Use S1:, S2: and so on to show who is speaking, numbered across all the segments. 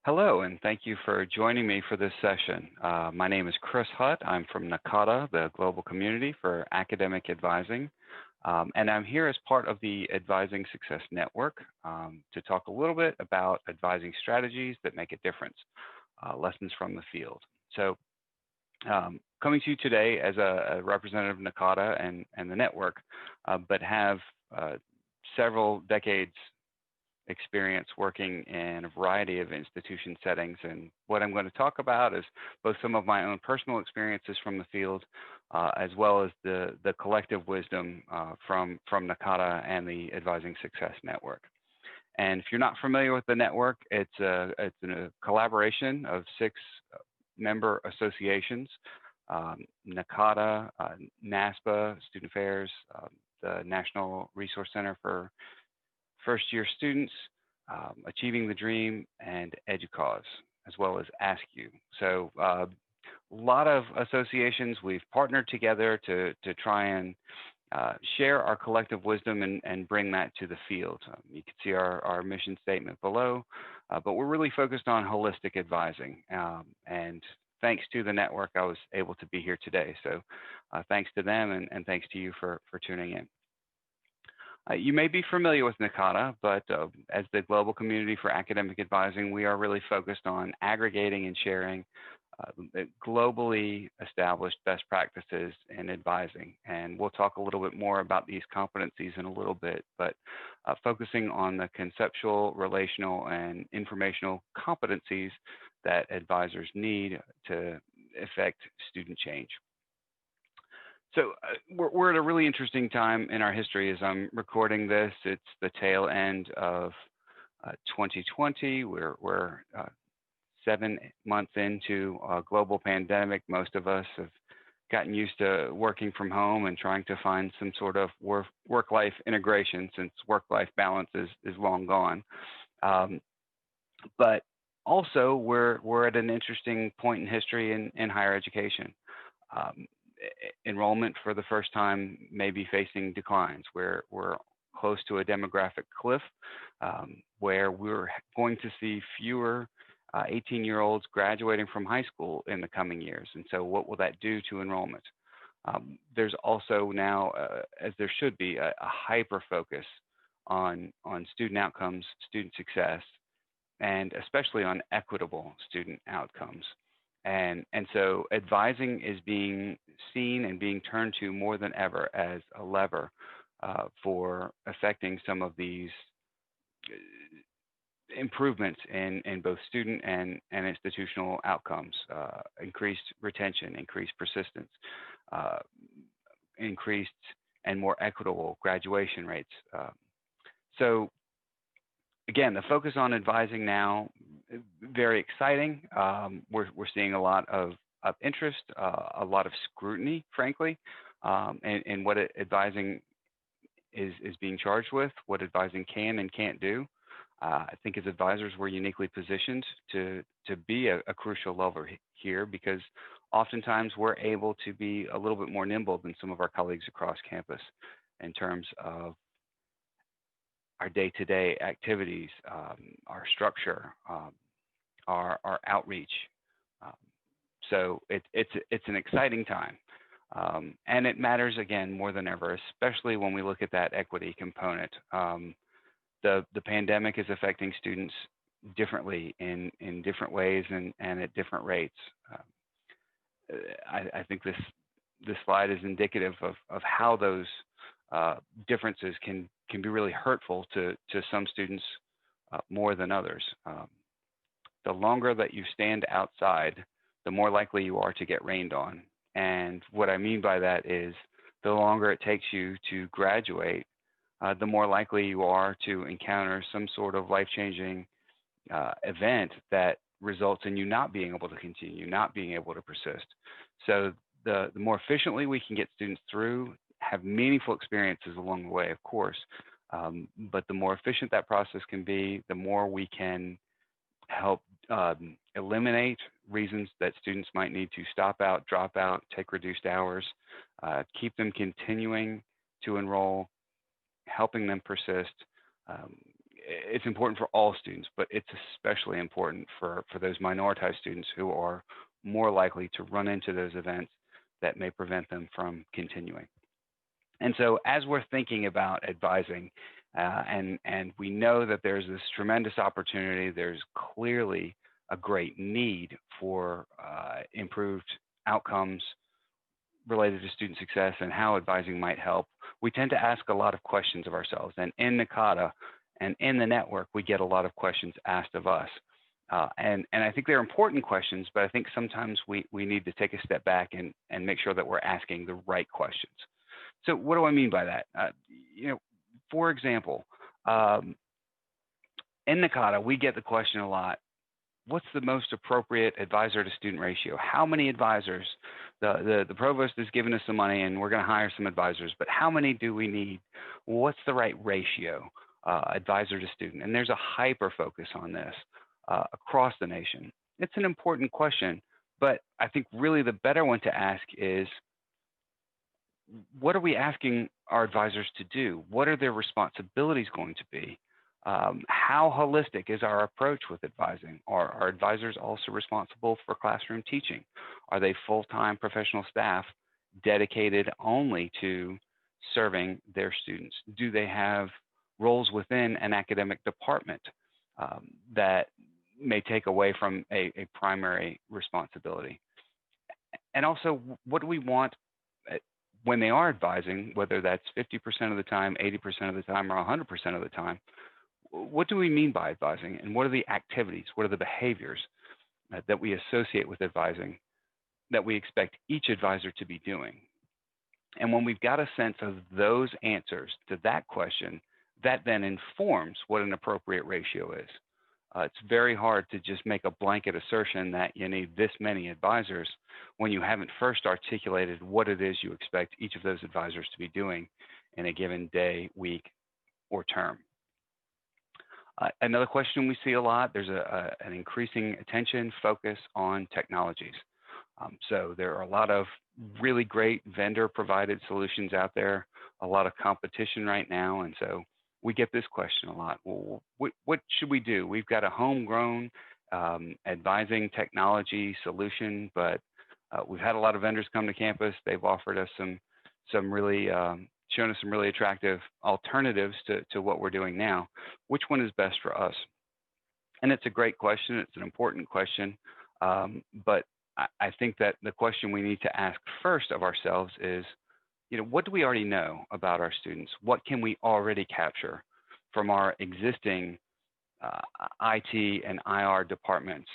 S1: Hello, and thank you for joining me for this session. My name is Chris Hutt. I'm from NACADA, the Global Community for Academic Advising, and I'm here as part of the Advising Success Network to talk a little bit about advising strategies that make a difference, lessons from the field. So coming to you today as a representative of NACADA and the network, but have several decades experience working in a variety of institution settings. And what I'm going to talk about is both some of my own personal experiences from the field, as well as the collective wisdom from NACADA and the Advising Success Network. And if you're not familiar with the network, it's a collaboration of 6 member associations, NACADA, NASPA, Student Affairs, the National Resource Center for First-Year Students, Achieving the Dream, and EDUCAUSE, as well as ASKU. So a lot of associations, we've partnered together to try and share our collective wisdom and bring that to the field. You can see our mission statement below, but we're really focused on holistic advising. And thanks to the network, I was able to be here today. So thanks to them and thanks to you for tuning in. You may be familiar with NACADA, but as the Global Community for Academic Advising, we are really focused on aggregating and sharing globally established best practices in advising. And we'll talk a little bit more about these competencies in a little bit, but focusing on the conceptual, relational, and informational competencies that advisors need to effect student change. So we're at a really interesting time in our history as I'm recording this. It's the tail end of 2020. We're 7 months into a global pandemic. Most of us have gotten used to working from home and trying to find some sort of work-life integration, since work-life balance is long gone. But also we're at an interesting point in history in higher education. Enrollment for the first time may be facing declines. We're close to a demographic cliff where we're going to see fewer 18-year-olds graduating from high school in the coming years. And so what will that do to enrollment? There's also now, as there should be, a hyper focus on student outcomes, student success, and especially on equitable student outcomes. And so advising is being seen and being turned to more than ever as a lever for affecting some of these improvements in both student and institutional outcomes, increased retention, increased persistence, increased and more equitable graduation rates. So again, the focus on advising now, very exciting. We're seeing a lot of interest, a lot of scrutiny, frankly, in what advising is being charged with, what advising can and can't do. I think as advisors, we're uniquely positioned to be a crucial lever here, because oftentimes we're able to be a little bit more nimble than some of our colleagues across campus in terms of our day-to-day activities, our structure, our outreach. So it's an exciting time. And it matters, again, more than ever, especially when we look at that equity component. The pandemic is affecting students differently in different ways and at different rates. I think this slide is indicative of how those differences can be really hurtful to some students more than others. The longer that you stand outside, the more likely you are to get rained on. And what I mean by that is the longer it takes you to graduate, the more likely you are to encounter some sort of life-changing event that results in you not being able to continue, not being able to persist. So the more efficiently we can get students through, have meaningful experiences along the way, of course, but the more efficient that process can be, the more we can help eliminate reasons that students might need to stop out, drop out, take reduced hours, keep them continuing to enroll, helping them persist. it's important for all students, but it's especially important for those minoritized students who are more likely to run into those events that may prevent them from continuing. And so as we're thinking about advising, and we know that there's this tremendous opportunity, there's clearly a great need for improved outcomes related to student success and how advising might help, we tend to ask a lot of questions of ourselves. And in NACADA and in the network, we get a lot of questions asked of us. And I think they're important questions, but I think sometimes we need to take a step back and make sure that we're asking the right questions. So what do I mean by that? For example, in NACADA, we get the question a lot, what's the most appropriate advisor to student ratio? How many advisors? The provost has given us some money and we're going to hire some advisors, but how many do we need? What's the right ratio, advisor to student? And there's a hyper focus on this across the nation. It's an important question, but I think really the better one to ask is, what are we asking our advisors to do? What are their responsibilities going to be? How holistic is our approach with advising? Are our advisors also responsible for classroom teaching? Are they full-time professional staff dedicated only to serving their students? Do they have roles within an academic department that may take away from a primary responsibility? And also, what do we want when they are advising, whether that's 50% of the time, 80% of the time, or 100% of the time? What do we mean by advising, and what are the activities, what are the behaviors that we associate with advising that we expect each advisor to be doing? And when we've got a sense of those answers to that question, that then informs what an appropriate ratio is. It's very hard to just make a blanket assertion that you need this many advisors when you haven't first articulated what it is you expect each of those advisors to be doing in a given day, week, or term. Another question we see a lot, there's an increasing attention, focus on technologies. So there are a lot of really great vendor-provided solutions out there, a lot of competition right now, and so we get this question a lot. Well, what should we do? We've got a homegrown advising technology solution, but we've had a lot of vendors come to campus. They've offered us some really shown us some really attractive alternatives to what we're doing now. Which one is best for us? And it's a great question. It's an important question. But I think that the question we need to ask first of ourselves is, what do we already know about our students? What can we already capture from our existing IT and IR departments?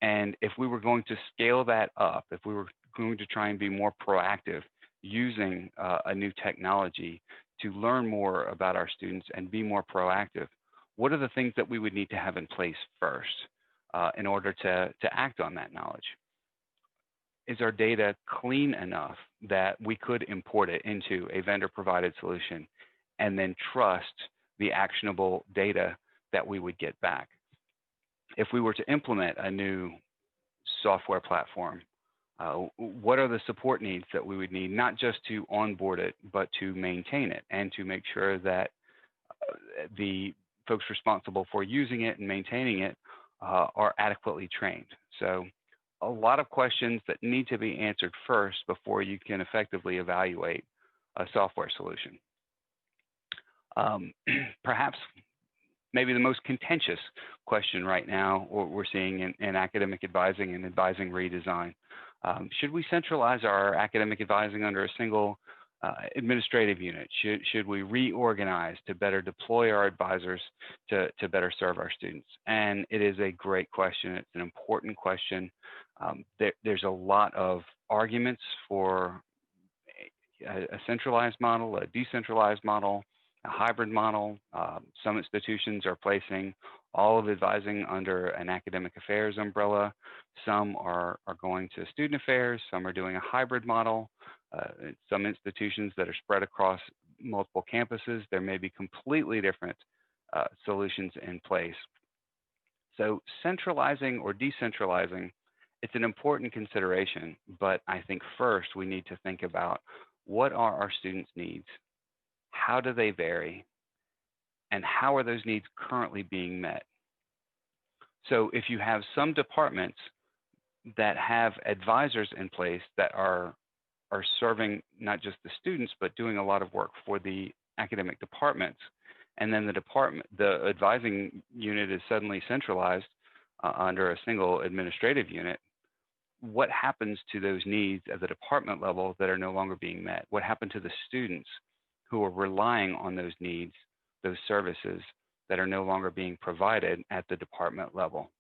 S1: And if we were going to scale that up, if we were going to try and be more proactive using a new technology to learn more about our students and be more proactive, what are the things that we would need to have in place first in order to act on that knowledge? Is our data clean enough that we could import it into a vendor-provided solution and then trust the actionable data that we would get back? If we were to implement a new software platform, what are the support needs that we would need, not just to onboard it, but to maintain it and to make sure that the folks responsible for using it and maintaining it are adequately trained? So a lot of questions that need to be answered first before you can effectively evaluate a software solution. Perhaps maybe the most contentious question right now we're seeing in academic advising and advising redesign. Should we centralize our academic advising under a single administrative unit? Should we reorganize to better deploy our advisors to better serve our students? And it is a great question. It's an important question. There's a lot of arguments for a centralized model, a decentralized model, a hybrid model. Some institutions are placing all of advising under an academic affairs umbrella. Some are going to student affairs. Some are doing a hybrid model. Some institutions that are spread across multiple campuses, there may be completely different solutions in place. So centralizing or decentralizing, it's an important consideration, but I think first we need to think about what are our students' needs? How do they vary? and how are those needs currently being met. So if you have some departments that have advisors in place that are serving not just the students, but doing a lot of work for the academic departments, and then the advising unit is suddenly centralized under a single administrative unit, what happens to those needs at the department level that are no longer being met? What happened to the students who are relying on those needs, those services that are no longer being provided at the department level?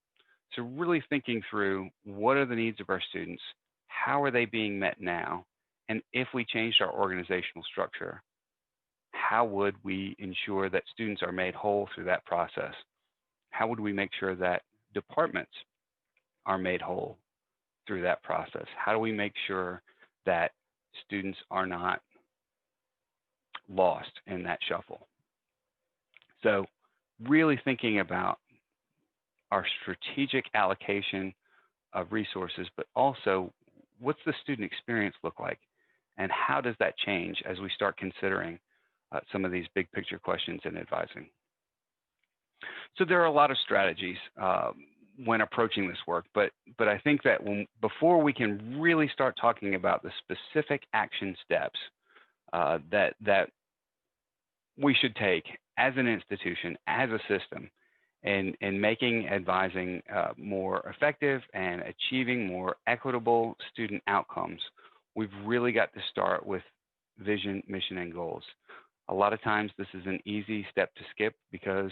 S1: So really thinking through, what are the needs of our students? How are they being met now? And if we changed our organizational structure, how would we ensure that students are made whole through that process? How would we make sure that departments are made whole through that process? How do we make sure that students are not lost in that shuffle? So really thinking about our strategic allocation of resources, but also what's the student experience look like? And how does that change as we start considering some of these big picture questions in advising? So there are a lot of strategies when approaching this work, but I think that before we can really start talking about the specific action steps that we should take as an institution, as a system, in making advising more effective and achieving more equitable student outcomes, we've really got to start with vision, mission, and goals. A lot of times this is an easy step to skip because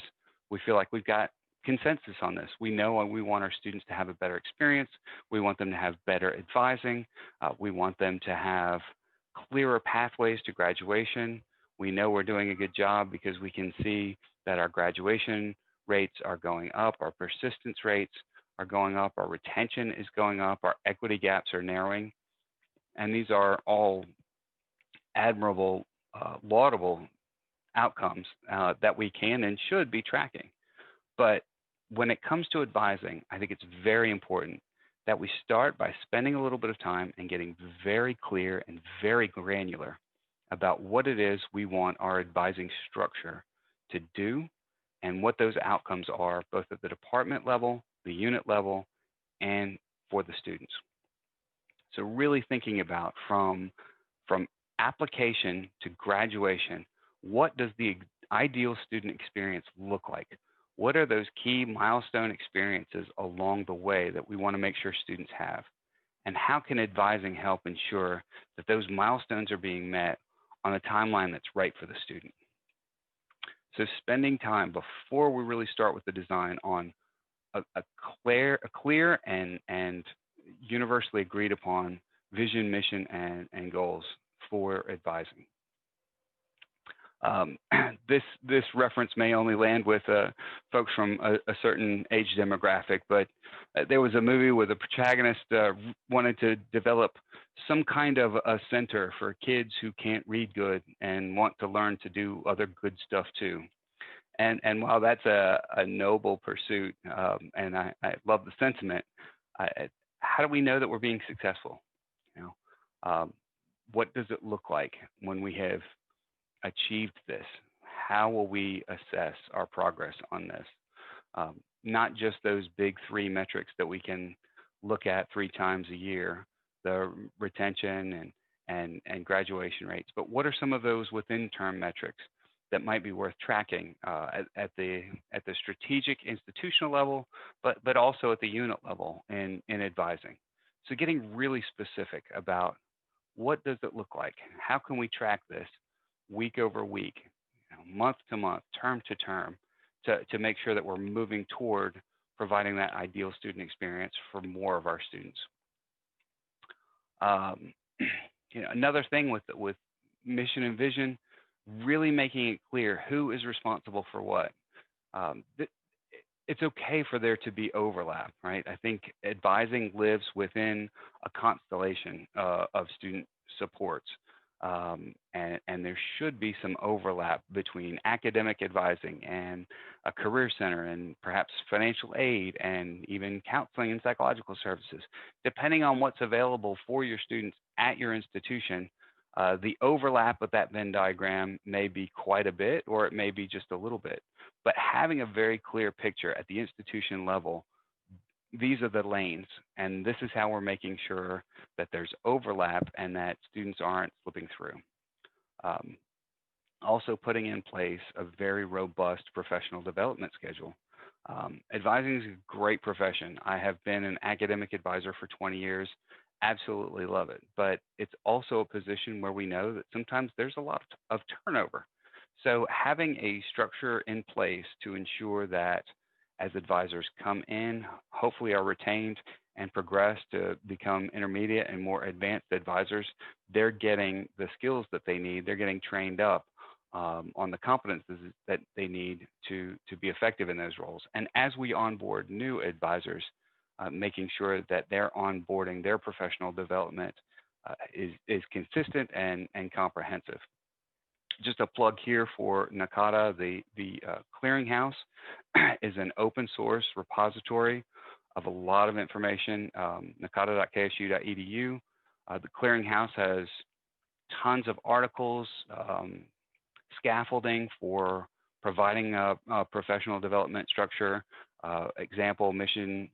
S1: we feel like we've got consensus on this. We know we want our students to have a better experience. We want them to have better advising. We want them to have clearer pathways to graduation. We know we're doing a good job because we can see that our graduation rates are going up, our persistence rates are going up, our retention is going up, our equity gaps are narrowing. And these are all admirable, laudable outcomes that we can and should be tracking. But when it comes to advising, I think it's very important that we start by spending a little bit of time and getting very clear and very granular about what it is we want our advising structure to do and what those outcomes are, both at the department level, the unit level, and for the students. So really thinking about from application to graduation, what does the ideal student experience look like? What are those key milestone experiences along the way that we want to make sure students have? And how can advising help ensure that those milestones are being met on a timeline that's right for the student? So spending time before we really start with the design on a clear and universally agreed upon vision, mission, and goals for advising. This reference may only land with folks from a certain age demographic, but there was a movie where the protagonist wanted to develop some kind of a center for kids who can't read good and want to learn to do other good stuff too. And while that's a noble pursuit, and I love the sentiment, how do we know that we're being successful? You know, what does it look like when we have achieved this? How will we assess our progress on this? Not just those big three metrics that we can look at 3 times a year, the retention and graduation rates, but what are some of those within term metrics that might be worth tracking at the strategic institutional level, but also at the unit level in advising. So getting really specific about what does it look like? How can we track this week over week, month to month, term to term, to make sure that we're moving toward providing that ideal student experience for more of our students. Another thing with mission and vision, really making it clear who is responsible for what. It's okay for there to be overlap, right? I think advising lives within a constellation of student supports. And there should be some overlap between academic advising and a career center and perhaps financial aid and even counseling and psychological services. Depending on what's available for your students at your institution, the overlap with that Venn diagram may be quite a bit, or it may be just a little bit. But having a very clear picture at the institution level, these are the lanes, and this is how we're making sure that there's overlap and that students aren't slipping through. Also putting in place a very robust professional development schedule. Advising is a great profession. I have been an academic advisor for 20 years, absolutely love it, but it's also a position where we know that sometimes there's a lot of turnover. So having a structure in place to ensure that as advisors come in, hopefully are retained and progress to become intermediate and more advanced advisors, they're getting the skills that they need, they're getting trained up on the competencies that they need to be effective in those roles. And as we onboard new advisors, making sure that their onboarding, their professional development is consistent and comprehensive. Just a plug here for NACADA, the clearinghouse is an open source repository of a lot of information, nacada.ksu.edu. The clearinghouse has tons of articles, scaffolding for providing a professional development structure, example, mission,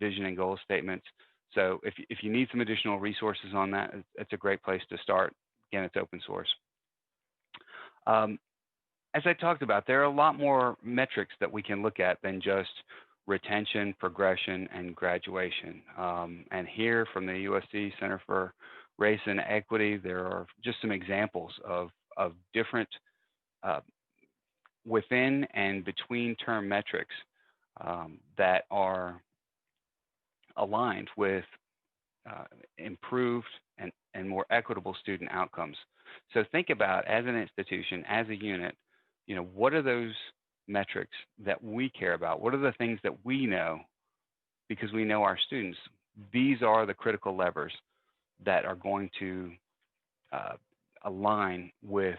S1: vision, and goal statements. So if you need some additional resources on that, it's a great place to start. Again, it's open source. As I talked about, there are a lot more metrics that we can look at than just retention, progression, and graduation. And here from the USC Center for Race and Equity, there are just some examples of different within and between term metrics that are aligned with improved and more equitable student outcomes. So think about, as an institution, as a unit, what are those metrics that we care about? What are the things that we know because we know our students? These are the critical levers that are going to align with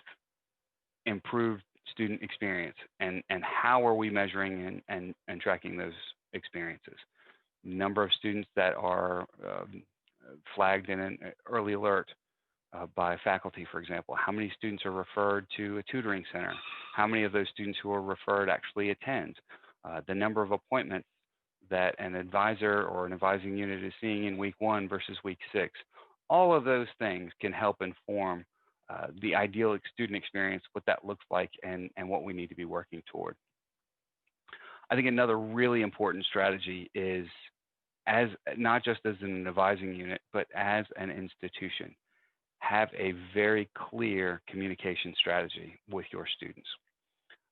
S1: improved student experience, and how are we measuring and tracking those experiences? Number of students that are flagged in an early alert by faculty, for example. How many students are referred to a tutoring center? How many of those students who are referred actually attend? The number of appointments that an advisor or an advising unit is seeing in week 1 versus week 6. All of those things can help inform the ideal student experience, what that looks like, and what we need to be working toward. I think another really important strategy is, as not just as an advising unit, but as an institution, have a very clear communication strategy with your students.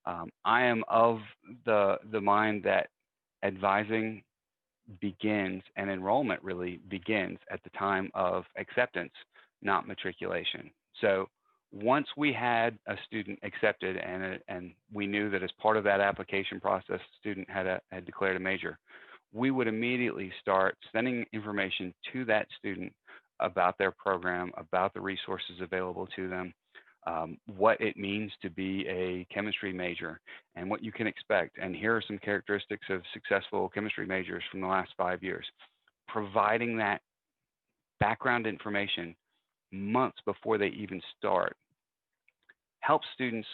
S1: I am of the mind that advising begins and enrollment really begins at the time of acceptance, not matriculation. So once we had a student accepted and we knew that as part of that application process, the student had declared a major, we would immediately start sending information to that student about their program, about the resources available to them, what it means to be a chemistry major, and what you can expect. And here are some characteristics of successful chemistry majors from the last 5 years. Providing that background information months before they even start helps students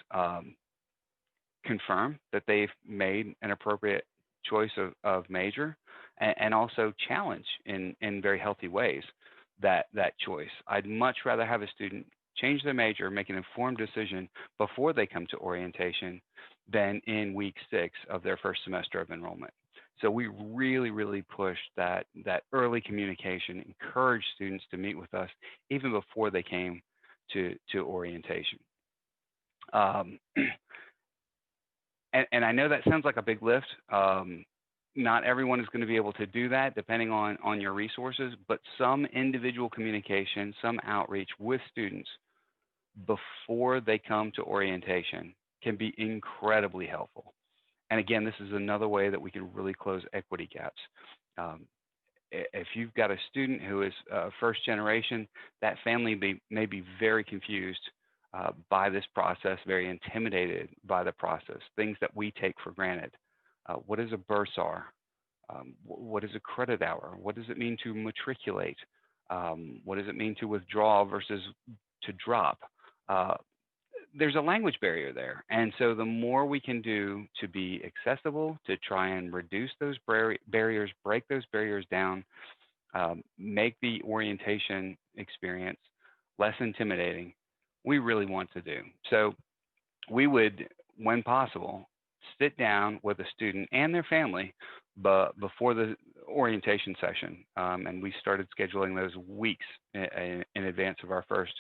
S1: confirm that they've made an appropriate choice of major, and also challenge in very healthy ways that choice. I'd much rather have a student change their major, make an informed decision before they come to orientation than in week 6 of their first semester of enrollment. So we really, really push that early communication, encourage students to meet with us even before they came to orientation. And I know that sounds like a big lift. Not everyone is going to be able to do that depending on your resources, but some individual communication, some outreach with students before they come to orientation can be incredibly helpful. And again, this is another way that we can really close equity gaps. If you've got a student who is first generation, that family may be very confused by this process, very intimidated by the process, things that we take for granted. What is a bursar? What is a credit hour? What does it mean to matriculate? What does it mean to withdraw versus to drop? there's a language barrier there. And so the more we can do to be accessible, to try and reduce those barriers, break those barriers down, make the orientation experience less intimidating, we really want to do. So we would, when possible, sit down with a student and their family but before the orientation session. And we started scheduling those weeks in advance of our first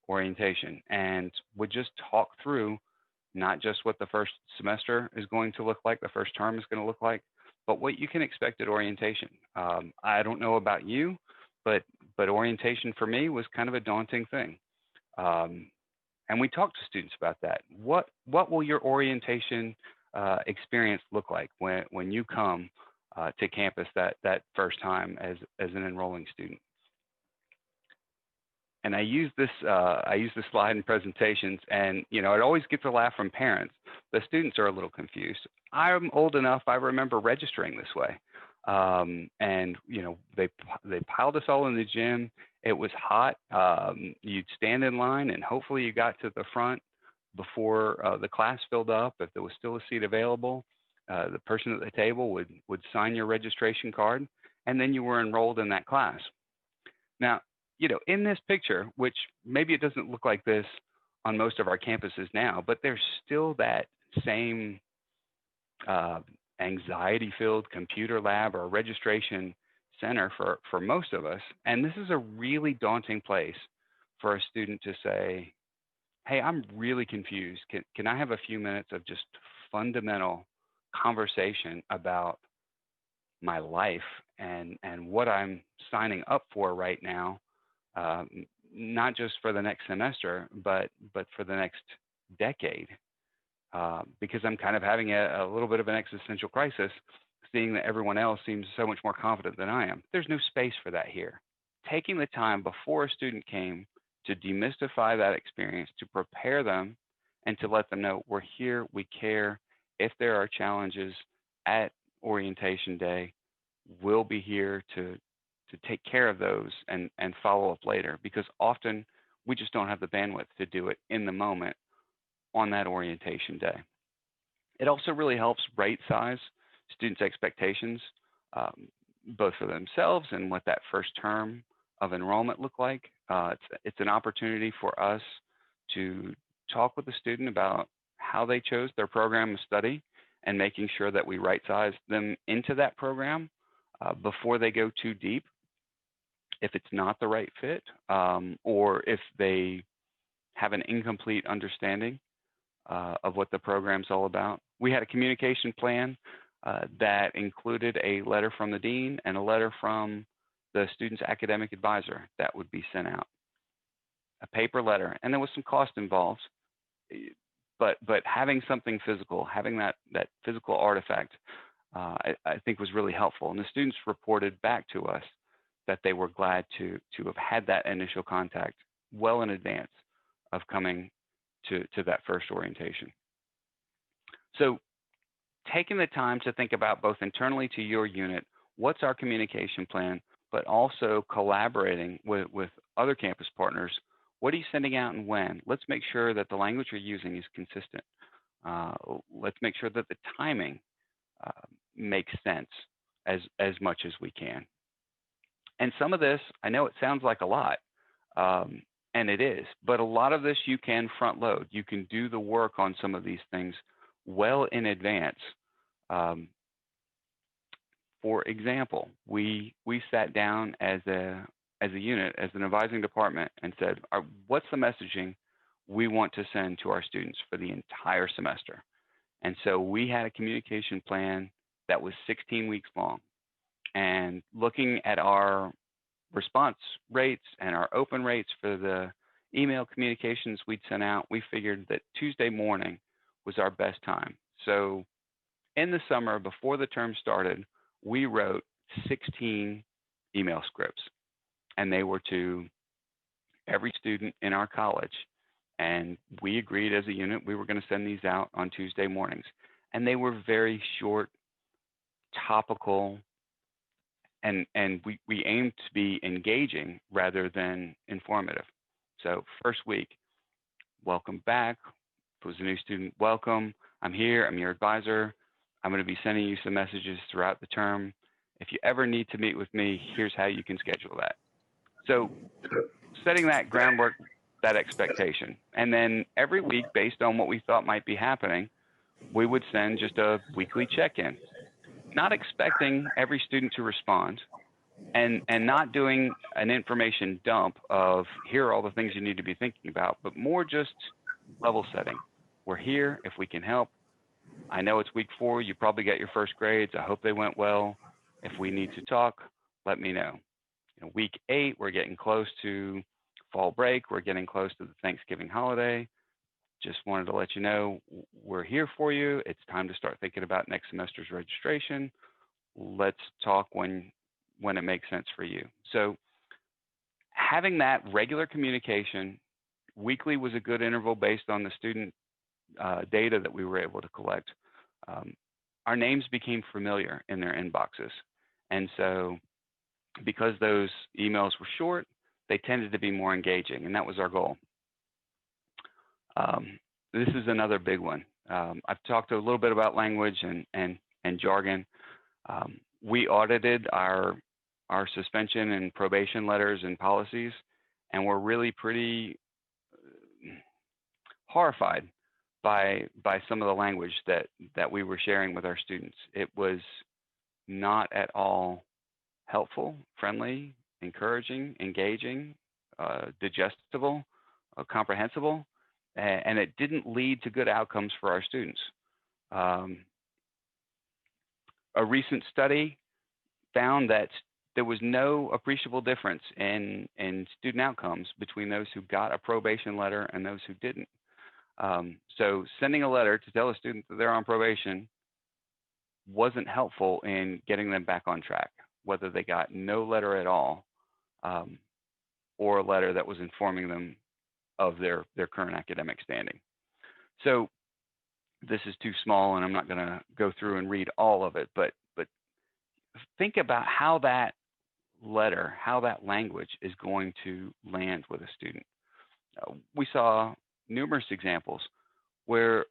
S1: orientation, and would just talk through not just what the first semester is going to look like, the first term is going to look like, but what you can expect at orientation. I don't know about you, but orientation for me was kind of a daunting thing. And we talked to students about that. What will your orientation experience look like when you come to campus that first time as an enrolling student? And I use this slide in presentations, and it always gets a laugh from parents. The students are a little confused. I'm old enough, I remember registering this way. And they piled us all in the gym. It was hot. You'd stand in line, and hopefully you got to the front before the class filled up. If there was still a seat available, the person at the table would sign your registration card, and then you were enrolled in that class. Now, in this picture, which maybe it doesn't look like this on most of our campuses now, but there's still that same anxiety-filled computer lab or registration center for most of us. And this is a really daunting place for a student to say, hey, I'm really confused. Can I have a few minutes of just fundamental conversation about my life and what I'm signing up for right now, not just for the next semester, but for the next decade, because I'm kind of having a little bit of an existential crisis, seeing that everyone else seems so much more confident than I am. There's no space for that here. Taking the time before a student came to demystify that experience, to prepare them, and to let them know we're here, we care. If there are challenges at orientation day, we'll be here to take care of those and follow up later, because often we just don't have the bandwidth to do it in the moment on that orientation day. It also really helps right size students' expectations, both for themselves and what that first term of enrollment look like. It's an opportunity for us to talk with the student about how they chose their program of study and making sure that we right size them into that program before they go too deep, if it's not the right fit, or if they have an incomplete understanding of what the program's all about. We had a communication plan that included a letter from the dean and a letter from the student's academic advisor that would be sent out, a paper letter, and there was some cost involved, but having something physical, having that physical artifact, I think was really helpful. And the students reported back to us that they were glad to have had that initial contact well in advance of coming to that first orientation. So taking the time to think about both internally to your unit, what's our communication plan, but also collaborating with other campus partners. What are you sending out and when? Let's make sure that the language you're using is consistent. Let's make sure that the timing makes sense as much as we can. And some of this, I know it sounds like a lot, and it is, but a lot of this you can front load. You can do the work on some of these things well in advance. For example, we sat down as a unit, as an advising department, and said, what's the messaging we want to send to our students for the entire semester? And so we had a communication plan that was 16 weeks long. And looking at our response rates and our open rates for the email communications we'd sent out, we figured that Tuesday morning was our best time. So in the summer, before the term started, we wrote 16 email scripts, and they were to every student in our college. And we agreed as a unit we were going to send these out on Tuesday mornings. And they were very short, topical, and we aimed to be engaging rather than informative. So first week, welcome back. If it was a new student, welcome. I'm here. I'm your advisor. I'm going to be sending you some messages throughout the term. If you ever need to meet with me, here's how you can schedule that. So setting that groundwork, that expectation. And then every week, based on what we thought might be happening, we would send just a weekly check-in, not expecting every student to respond, and not doing an information dump of here are all the things you need to be thinking about, but more just level setting. We're here if we can help. I know it's week 4. You probably got your first grades. I hope they went well. If we need to talk, let me know. Week 8, we're getting close to fall break. We're getting close to the Thanksgiving holiday. Just wanted to let you know we're here for you. It's time to start thinking about next semester's registration. Let's talk when it makes sense for you. So having that regular communication, weekly was a good interval based on the student data that we were able to collect. Our names became familiar in their inboxes. And so because those emails were short, they tended to be more engaging, and that was our goal. This is another big one. I've talked a little bit about language and jargon. We audited our suspension and probation letters and policies, and we're really pretty horrified by some of the language that we were sharing with our students. It was not at all helpful, friendly, encouraging, engaging, digestible, comprehensible, and it didn't lead to good outcomes for our students. A recent study found that there was no appreciable difference in student outcomes between those who got a probation letter and those who didn't. So sending a letter to tell a student that they're on probation wasn't helpful in getting them back on track, whether they got no letter at all or a letter that was informing them of their current academic standing. So this is too small, and I'm not going to go through and read all of it, but think about how that letter, how that language is going to land with a student. We saw numerous examples where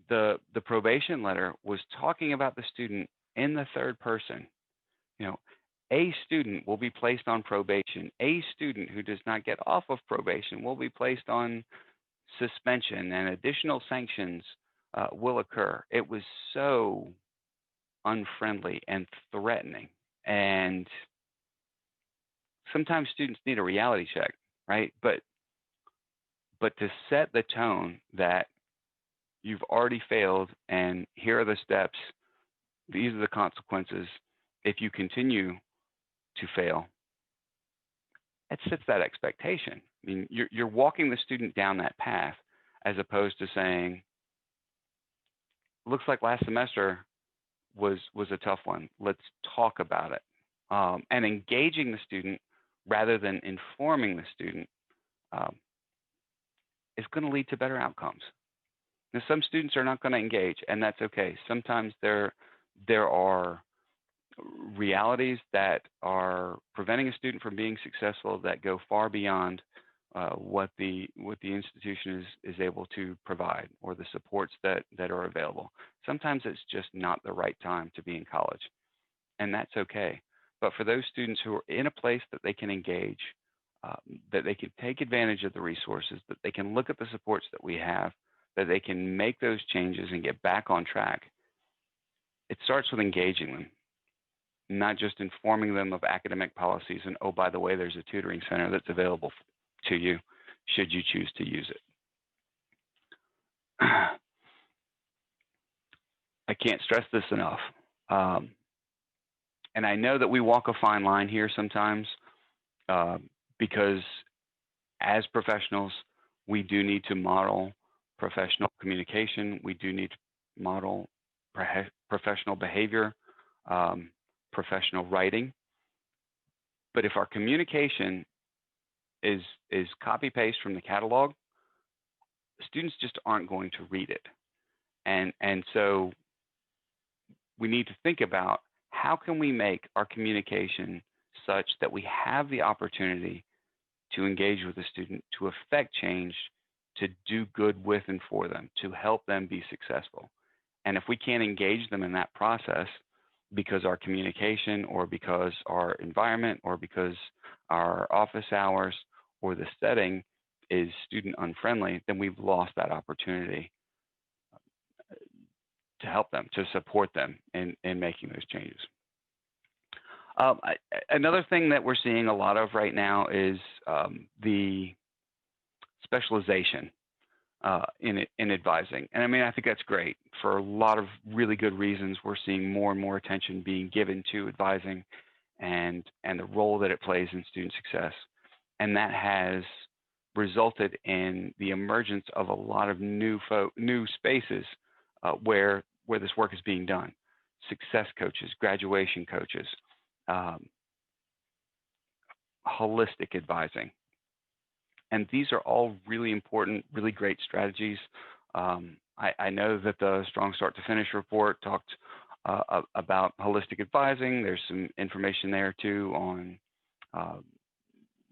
S1: the probation letter was talking about the student in the third person. A student will be placed on probation. A student who does not get off of probation will be placed on suspension, and additional sanctions will occur. It was so unfriendly and threatening. And sometimes students need a reality check, right? But to set the tone that you've already failed and here are the steps, these are the consequences if you continue to fail, it sets that expectation. I mean, you're walking the student down that path as opposed to saying, looks like last semester was a tough one. Let's talk about it. And engaging the student rather than informing the student is going to lead to better outcomes. Now, some students are not going to engage, and that's okay. Sometimes there are realities that are preventing a student from being successful that go far beyond what the institution is able to provide or the supports that are available. Sometimes it's just not the right time to be in college, and that's okay. But for those students who are in a place that they can engage, that they can take advantage of the resources, that they can look at the supports that we have, that they can make those changes and get back on track, it starts with engaging them, not just informing them of academic policies and, oh, by the way, there's a tutoring center that's available to you should you choose to use it. I can't stress this enough. And I know that we walk a fine line here sometimes because as professionals, we do need to model professional communication. We do need to model professional behavior, professional writing. But if our communication is copy-paste from the catalog, students just aren't going to read it. And so we need to think about how can we make our communication such that we have the opportunity to engage with the student, to affect change, to do good with and for them, to help them be successful. And if we can't engage them in that process because our communication or because our environment or because our office hours or the setting is student unfriendly, then we've lost that opportunity to help them, to support them in making those changes. Another thing that we're seeing a lot of right now is the specialization in advising. And I mean, I think that's great for a lot of really good reasons. We're seeing more and more attention being given to advising and the role that it plays in student success. And that has resulted in the emergence of a lot of new spaces where this work is being done. Success coaches, graduation coaches, holistic advising. And these are all really important, really great strategies. I know that the Strong Start to Finish report talked about holistic advising. There's some information there too on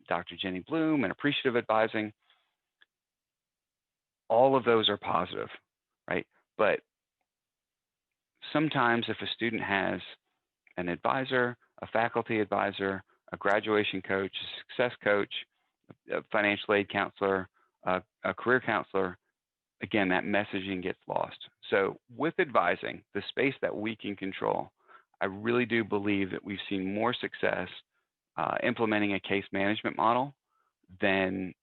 S1: Dr. Jenny Bloom and appreciative advising. All of those are positive, right? But sometimes if a student has an advisor, a faculty advisor, a graduation coach, a success coach, a financial aid counselor, a career counselor, again, that messaging gets lost. So with advising, the space that we can control, I really do believe that we've seen more success implementing a case management model than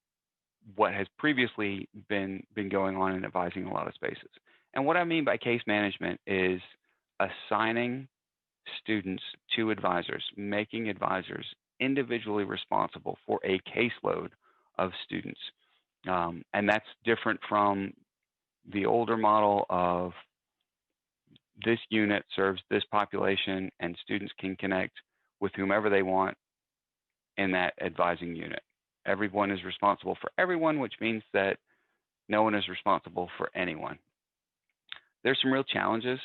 S1: what has previously been going on in advising a lot of spaces. And what I mean by case management is assigning students to advisors, making advisors individually responsible for a caseload of students. And that's different from the older model of this unit serves this population and students can connect with whomever they want in that advising unit. Everyone is responsible for everyone, which means that no one is responsible for anyone. There's some real challenges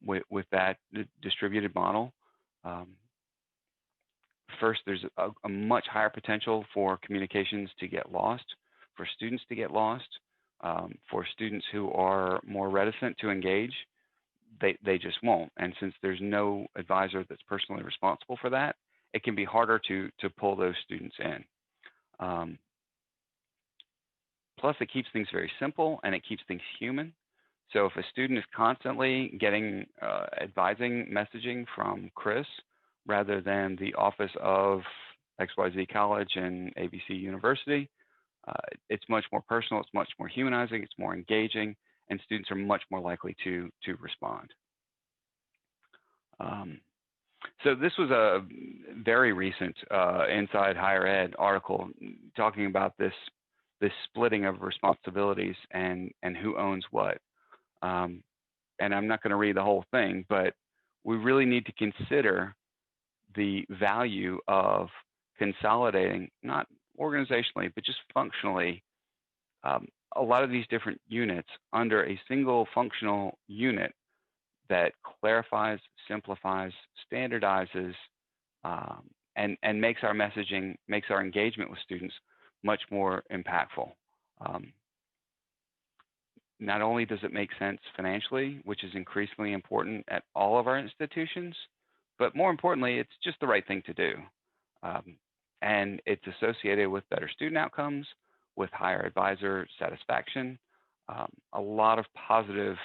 S1: with that distributed model. First, there's a much higher potential for communications to get lost, for students to get lost, for students who are more reticent to engage, they just won't. And since there's no advisor that's personally responsible for that, it can be harder to pull those students in. Plus, it keeps things very simple and it keeps things human. So if a student is constantly getting advising messaging from Chris rather than the office of XYZ College and ABC University, it's much more personal, it's much more humanizing, it's more engaging, and students are much more likely to respond. So this was a very recent Inside Higher Ed article talking about this splitting of responsibilities and who owns what. And I'm not going to read the whole thing, but we really need to consider the value of consolidating, not organizationally, but just functionally, a lot of these different units under a single functional unit that clarifies, simplifies, standardizes, and makes our messaging, makes our engagement with students much more impactful. Not only does it make sense financially, which is increasingly important at all of our institutions, but more importantly, it's just the right thing to do. And it's associated with better student outcomes, with higher advisor satisfaction, a lot of positive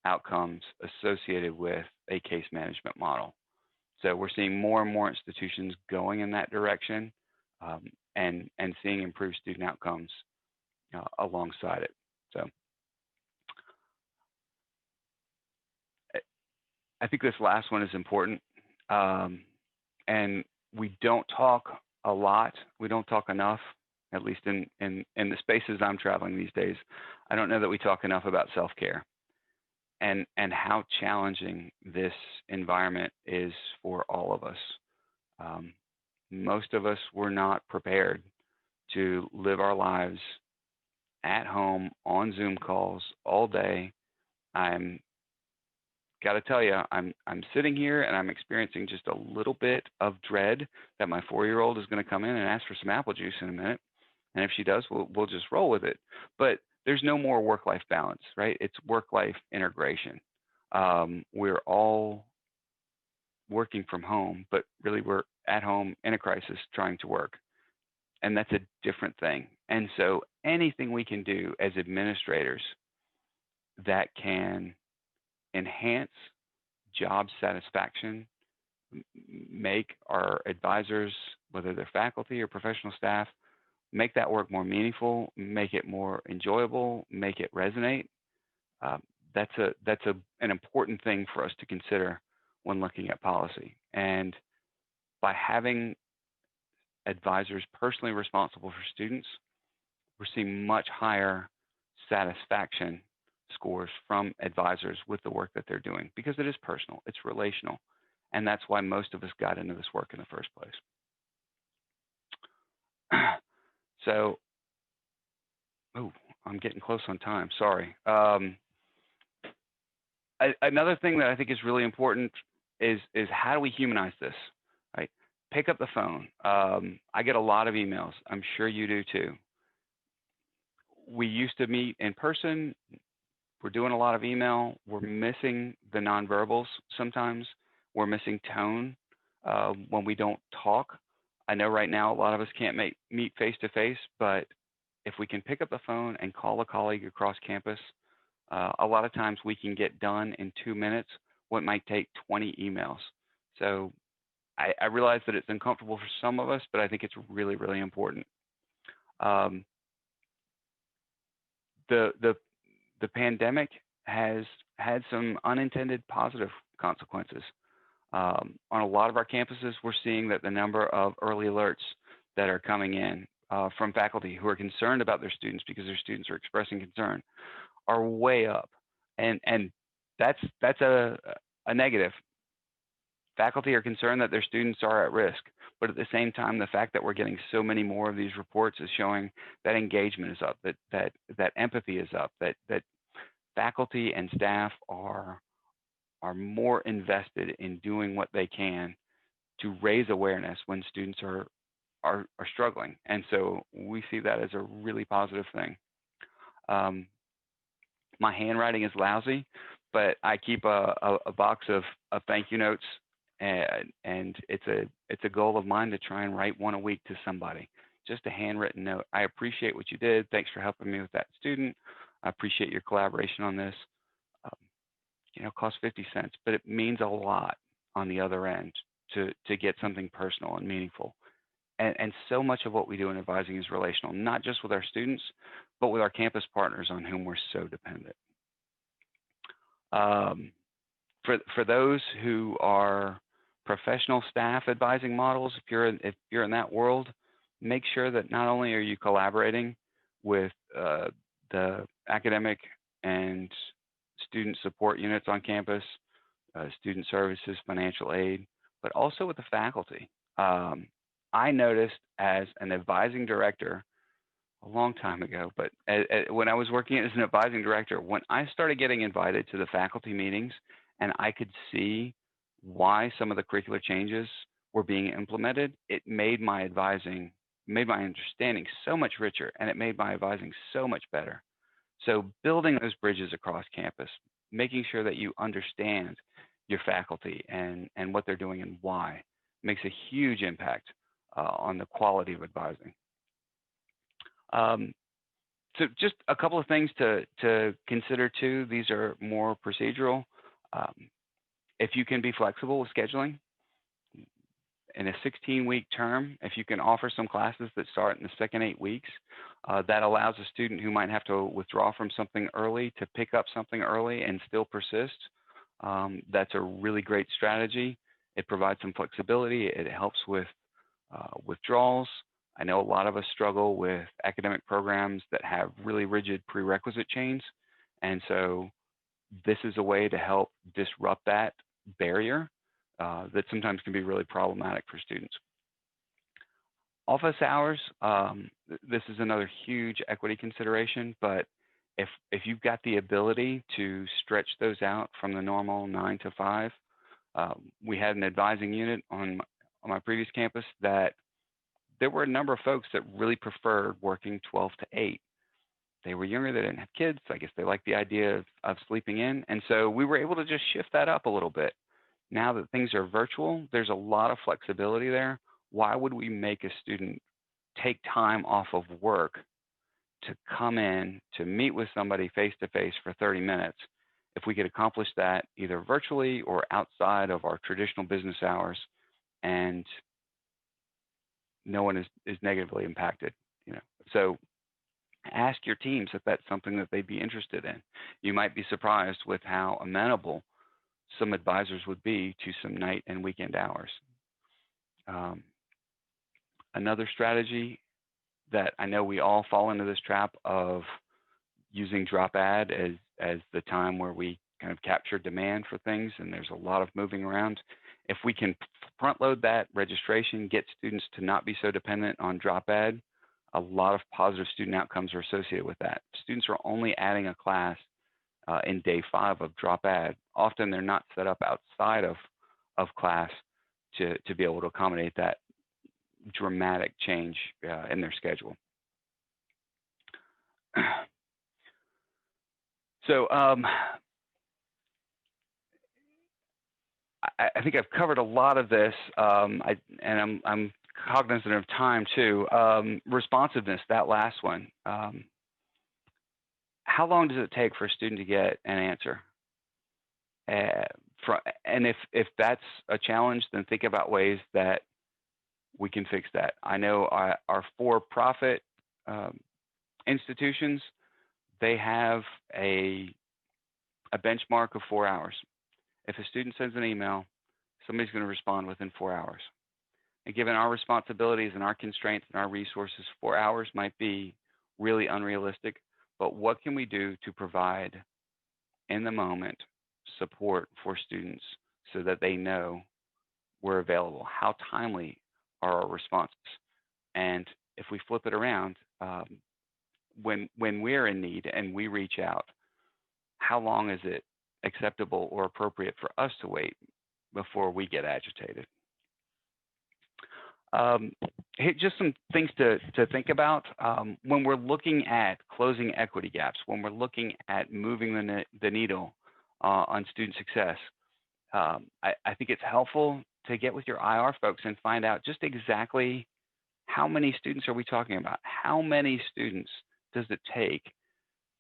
S1: outcomes associated with a case management model. So we're seeing more and more institutions going in that direction and seeing improved student outcomes alongside it. So I think this last one is important. And we don't talk a lot, we don't talk enough, at least in the spaces I'm traveling these days. I don't know that we talk enough about self-care and how challenging this environment is for all of us. Most of us were not prepared to live our lives at home on Zoom calls all day. I'm got to tell you, I'm sitting here and I'm experiencing just a little bit of dread that my 4-year-old is going to come in and ask for some apple juice in a minute. And if she does, we'll just roll with it. But there's no more work-life balance, right? It's work-life integration. We're all working from home, but really we're at home in a crisis trying to work. And that's a different thing. And so anything we can do as administrators that can enhance job satisfaction, make our advisors, whether they're faculty or professional staff, make that work more meaningful, make it more enjoyable, make it resonate. That's an important thing for us to consider when looking at policy. And by having advisors personally responsible for students, we're seeing much higher satisfaction scores from advisors with the work that they're doing because it is personal, it's relational, and that's why most of us got into this work in the first place. So, I'm getting close on time, sorry. Another thing that I think is really important is how do we humanize this, right? Pick up the phone. I get a lot of emails. I'm sure you do too. We used to meet in person. We're doing a lot of email. We're missing the nonverbals sometimes. We're missing tone when we don't talk. I know right now a lot of us can't meet face-to-face, but if we can pick up the phone and call a colleague across campus, a lot of times we can get done in 2 minutes what might take 20 emails. So I realize that it's uncomfortable for some of us, but I think it's really, really important. The pandemic has had some unintended positive consequences. On a lot of our campuses, we're seeing that the number of early alerts that are coming in from faculty who are concerned about their students because their students are expressing concern are way up, and that's a negative. Faculty are concerned that their students are at risk, but at the same time, the fact that we're getting so many more of these reports is showing that engagement is up, that empathy is up, that faculty and staff are more invested in doing what they can to raise awareness when students are struggling, and so we see that as a really positive thing. My handwriting is lousy, but I keep a box of thank you notes, and it's a goal of mine to try and write one a week to somebody, just a handwritten note. I appreciate what you did. Thanks for helping me with that student. I appreciate your collaboration on this. It costs 50 cents, but it means a lot on the other end to get something personal and meaningful. And so much of what we do in advising is relational, not just with our students, but with our campus partners on whom we're so dependent. For those who are professional staff advising models, if you're in that world, make sure that not only are you collaborating with the academic and student support units on campus, student services, financial aid, but also with the faculty. I noticed as an advising director a long time ago, but when I was working as an advising director, when I started getting invited to the faculty meetings and I could see why some of the curricular changes were being implemented, it made my understanding so much richer, and it made my advising so much better. So building those bridges across campus, making sure that you understand your faculty and what they're doing and why makes a huge impact on the quality of advising. So just a couple of things to consider too. These are more procedural. If you can be flexible with scheduling, in a 16-week term, if you can offer some classes that start in the second 8 weeks, that allows a student who might have to withdraw from something early to pick up something early and still persist. That's a really great strategy. It provides some flexibility. It helps with withdrawals. I know a lot of us struggle with academic programs that have really rigid prerequisite chains, and so this is a way to help disrupt that barrier that sometimes can be really problematic for students. Office hours, this is another huge equity consideration, but if you've got the ability to stretch those out from the normal 9 to 5, we had an advising unit on my previous campus that there were a number of folks that really preferred working 12 to 8. They were younger, they didn't have kids. I guess they liked the idea of sleeping in. And so we were able to just shift that up a little bit. Now that things are virtual, there's a lot of flexibility there. Why would we make a student take time off of work to come in to meet with somebody face-to-face for 30 minutes if we could accomplish that either virtually or outside of our traditional business hours, and no one is negatively impacted, you know? So ask your teams if that's something that they'd be interested in. You might be surprised with how amenable some advisors would be to some night and weekend hours. Another strategy that I know we all fall into this trap of using drop ad as the time where we kind of capture demand for things, and there's a lot of moving around. If we can front load that registration, get students to not be so dependent on drop ad, a lot of positive student outcomes are associated with that. Students are only adding a class in day 5 of drop ad. Often they're not set up outside of class to be able to accommodate that dramatic change in their schedule. So I think I've covered a lot of this, and I'm cognizant of time too. Responsiveness, that last one. How long does it take for a student to get an answer? And if that's a challenge, then think about ways that we can fix that. I know our for-profit institutions, they have a benchmark of 4 hours. If a student sends an email, somebody's going to respond within 4 hours. And given our responsibilities and our constraints and our resources, 4 hours might be really unrealistic, but what can we do to provide in the moment support for students so that they know we're available? How timely are our responses? And if we flip it around, when we're in need and we reach out, how long is it acceptable or appropriate for us to wait before we get agitated? Just some things to think about when we're looking at closing equity gaps, when we're looking at moving the needle on student success. I think it's helpful to get with your IR folks and find out just exactly how many students are we talking about? How many students does it take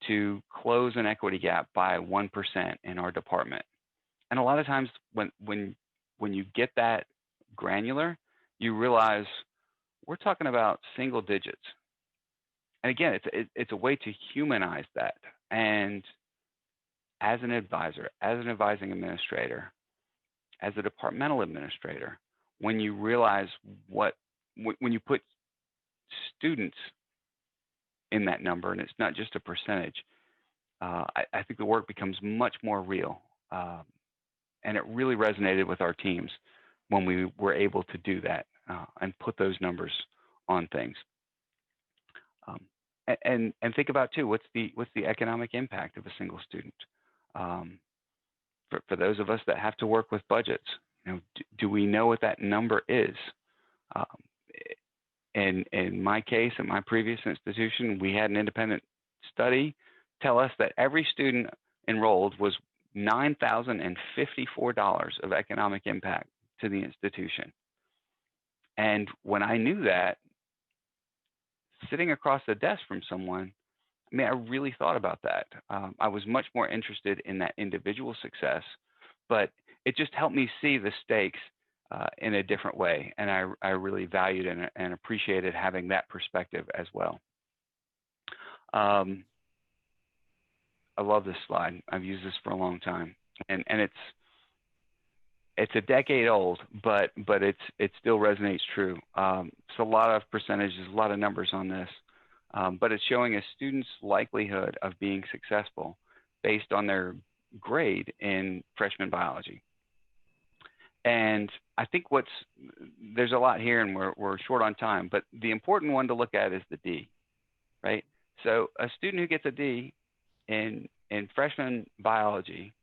S1: to close an equity gap by 1% in our department? And a lot of times when you get that granular, you realize we're talking about single digits. And again, it's a way to humanize that. And as an advisor, as an advising administrator, as a departmental administrator, when you realize when you put students in that number, and it's not just a percentage, I think the work becomes much more real. And it really resonated with our teams when we were able to do that and put those numbers on things. And think about too, what's the economic impact of a single student? For those of us that have to work with budgets, do we know what that number is? In my case, in my previous institution, we had an independent study tell us that every student enrolled was $9,054 of economic impact to the institution. And when I knew that, sitting across the desk from someone, I really thought about that. I was much more interested in that individual success, but it just helped me see the stakes in a different way. And I really valued and appreciated having that perspective as well. I love this slide. I've used this for a long time, and it's a decade old, but it still resonates true. It's a lot of percentages, a lot of numbers on this, but it's showing a student's likelihood of being successful based on their grade in freshman biology. And I think there's a lot here, and we're short on time, but the important one to look at is the D, right? So a student who gets a D in freshman biology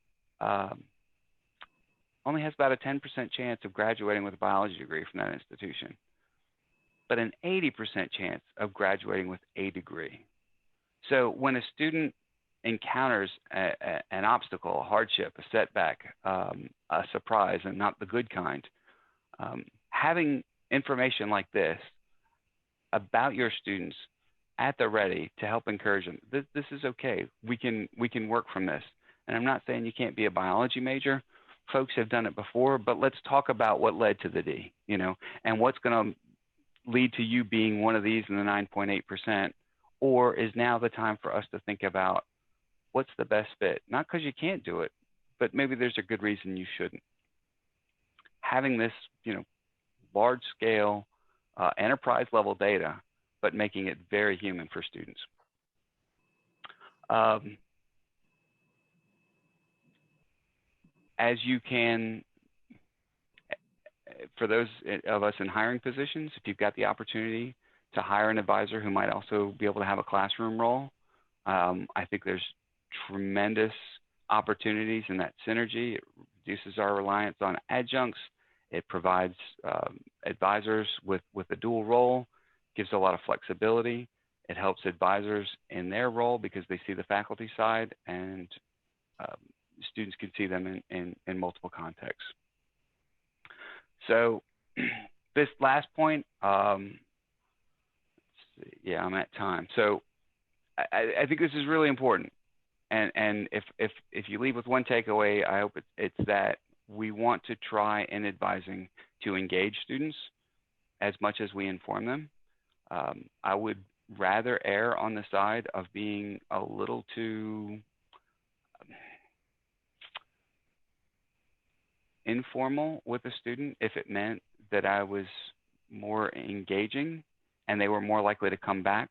S1: only has about a 10% chance of graduating with a biology degree from that institution. but an 80% chance of graduating with a degree. So when a student encounters an obstacle, a hardship, a setback, a surprise, and not the good kind, having information like this about your students at the ready to help encourage them, this is okay. We can work from this. And I'm not saying you can't be a biology major. Folks have done it before, but let's talk about what led to the D, and what's going to lead to you being one of these in the 9.8%, or is now the time for us to think about what's the best fit? Not because you can't do it, but maybe there's a good reason you shouldn't. Having this, large scale, enterprise level data, but making it very human for students. As you can, for those of us in hiring positions, if you've got the opportunity to hire an advisor who might also be able to have a classroom role, I think there's tremendous opportunities in that synergy. It reduces our reliance on adjuncts. It provides advisors with a dual role, gives a lot of flexibility. It helps advisors in their role because they see the faculty side, and students can see them in multiple contexts. So this last point, let's see, yeah, I'm at time. So I think this is really important. And if you leave with one takeaway, I hope it's that we want to try in advising to engage students as much as we inform them. I would rather err on the side of being a little too informal with a student if it meant that I was more engaging and they were more likely to come back,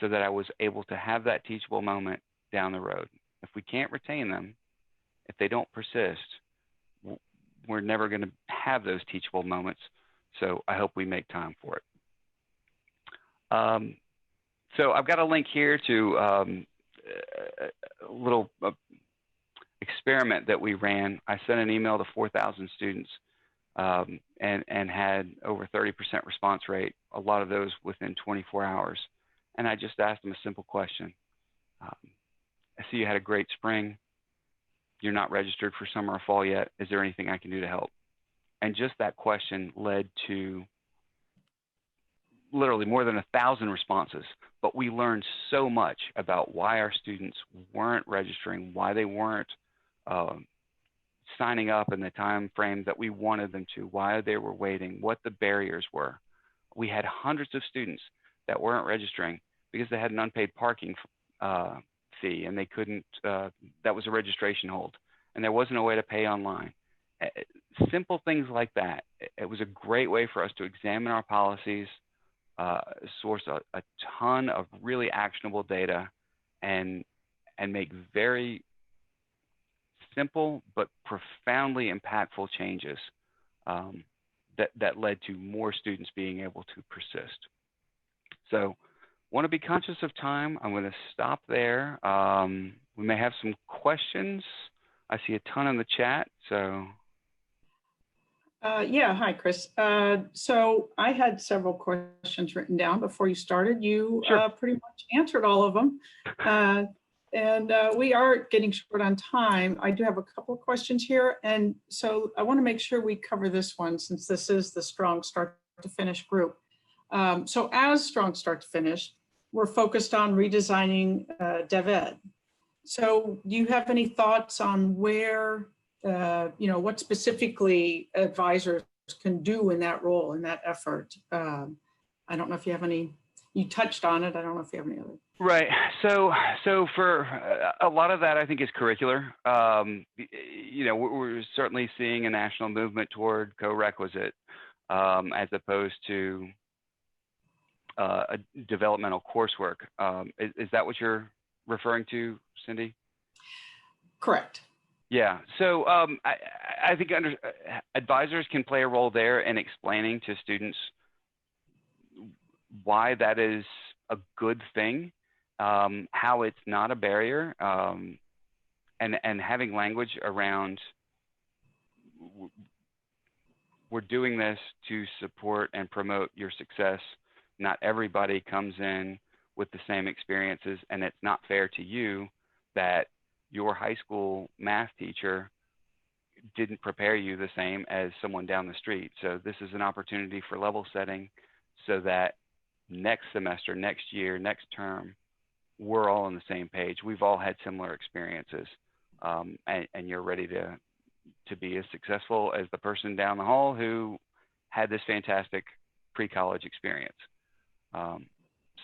S1: so that I was able to have that teachable moment down the road. If we can't retain them, if they don't persist, we're never going to have those teachable moments. So I hope we make time for it. So I've got a link here to a little experiment that we ran. I sent an email to 4,000 students and had over 30% response rate, a lot of those within 24 hours. And I just asked them a simple question. I see you had a great spring. You're not registered for summer or fall yet. Is there anything I can do to help? And just that question led to literally more than 1,000 responses. But we learned so much about why our students weren't registering, why they weren't signing up in the time frame that we wanted them to, why they were waiting, what the barriers were. We had hundreds of students that weren't registering because they had an unpaid parking fee, and they couldn't, that was a registration hold, and there wasn't a way to pay online. Simple things like that. It was a great way for us to examine our policies, source a ton of really actionable data, and make very simple but profoundly impactful changes that led to more students being able to persist. So want to be conscious of time. I'm going to stop there. We may have some questions. I see a ton in the chat, so.
S2: Yeah, hi, Chris. So I had several questions written down before you started. You
S1: Sure.
S2: Pretty much answered all of them. And we are getting short on time. I do have a couple of questions here. And so I want to make sure we cover this one, since this is the Strong Start to Finish group. So as Strong Start to Finish, we're focused on redesigning DevEd. So do you have any thoughts on where, what specifically advisors can do in that role, in that effort? I don't know if you have any, you touched on it. I don't know if you have any other.
S1: Right. So for a lot of that, I think is curricular. We're certainly seeing a national movement toward co-requisite as opposed to a developmental coursework. Is that what you're referring to, Cindy?
S2: Correct.
S1: Yeah. So I think advisors can play a role there in explaining to students why that is a good thing. How it's not a barrier, and having language around we're doing this to support and promote your success Not everybody comes in with the same experiences, and it's not fair to you that your high school math teacher didn't prepare you the same as someone down the street. So this is an opportunity for level setting so that next semester, next year, next term, we're all on the same page. We've all had similar experiences, and you're ready to be as successful as the person down the hall who had this fantastic pre-college experience.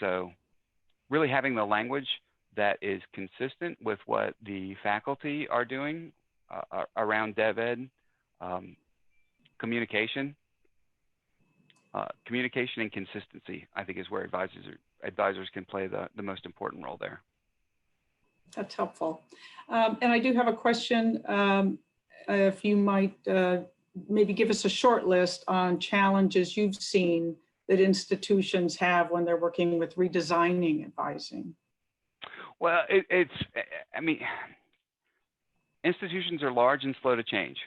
S1: So really having the language that is consistent with what the faculty are doing around DevEd, communication and consistency, I think, is where advisors can play the most important role there.
S2: That's helpful. And I do have a question. If you might maybe give us a short list on challenges you've seen that institutions have when they're working with redesigning advising.
S1: Well, I mean, institutions are large and slow to change,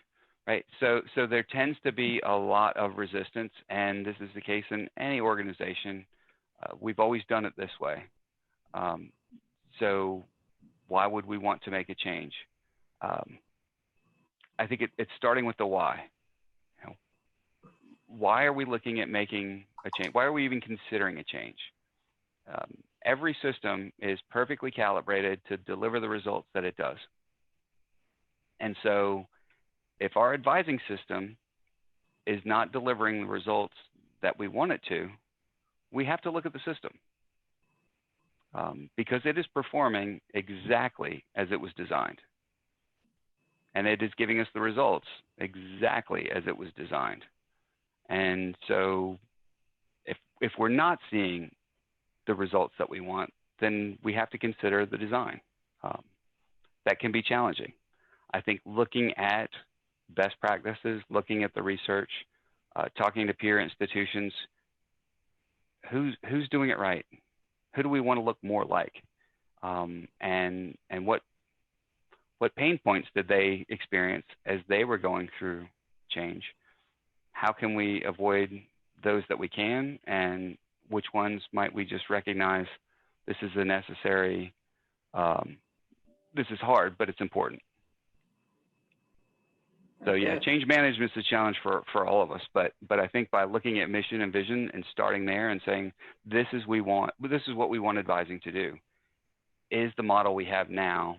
S1: right? So there tends to be a lot of resistance, and this is the case in any organization. We've always done it this way. So why would we want to make a change? I think it's starting with the why. You know, why are we looking at making a change? Why are we even considering a change? Every system is perfectly calibrated to deliver the results that it does. And so if our advising system is not delivering the results that we want it to, we have to look at the system, because it is performing exactly as it was designed. And it is giving us the results exactly as it was designed. And so if we're not seeing the results that we want, then we have to consider the design. That can be challenging. I think looking at best practices, looking at the research, talking to peer institutions, who's doing it right? Who do we want to look more like? And what pain points did they experience as they were going through change? How can we avoid those that we can, and which ones might we just recognize this is a necessary, this is hard, but it's important. So yeah, change management is a challenge for all of us, but I think by looking at mission and vision and starting there and saying, this is what we want advising to do, is the model we have now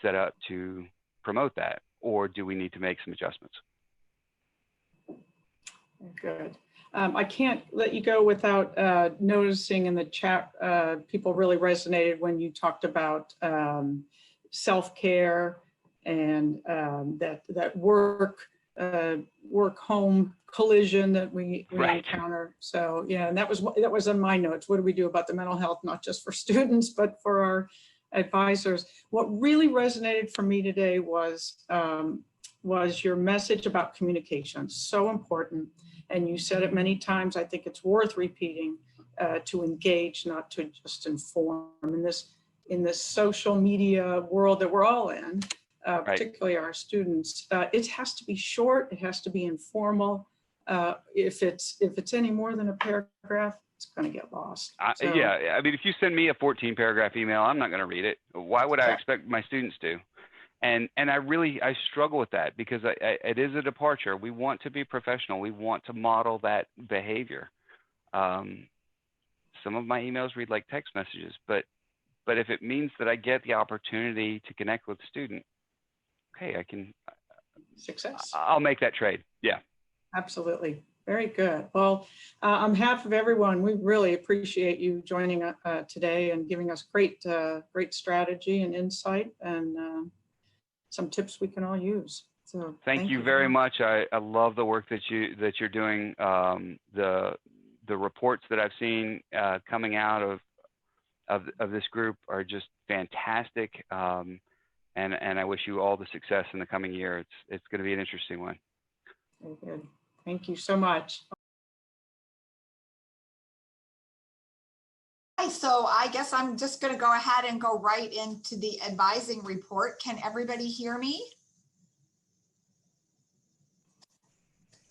S1: set up to promote that, or do we need to make some adjustments?
S2: Good. I can't let you go without noticing in the chat, people really resonated when you talked about self-care and that work-home collision that we
S1: right.
S2: encounter. So yeah, and that was in my notes. What do we do about the mental health, not just for students, but for our advisors? What really resonated for me today was your message about communication. So important. And you said it many times. I think it's worth repeating, to engage, not to just inform. In this social media world that we're all in,
S1: right.
S2: particularly our students, it has to be short. It has to be informal. If it's any more than a paragraph, it's going to get lost. So,
S1: yeah, I mean, if you send me a 14-paragraph email, I'm not going to read it. Why would I expect my students to? And I struggle with that, because it is a departure. We want to be professional. We want to model that behavior. Some of my emails read like text messages, but if it means that I get the opportunity to connect with the student, okay, I can.
S2: Success.
S1: I'll make that trade. Yeah.
S2: Absolutely. Very good. Well, on behalf of everyone, we really appreciate you joining today and giving us great strategy and insight, and some tips we can all use. So
S1: thank you very much. I love the work that you're doing. The reports that I've seen coming out of this group are just fantastic, and I wish you all the success in the coming year. It's going to be an interesting one.
S2: Very good. Thank you so much.
S3: So I guess I'm just going to go ahead and go right into the advising report. Can everybody hear me?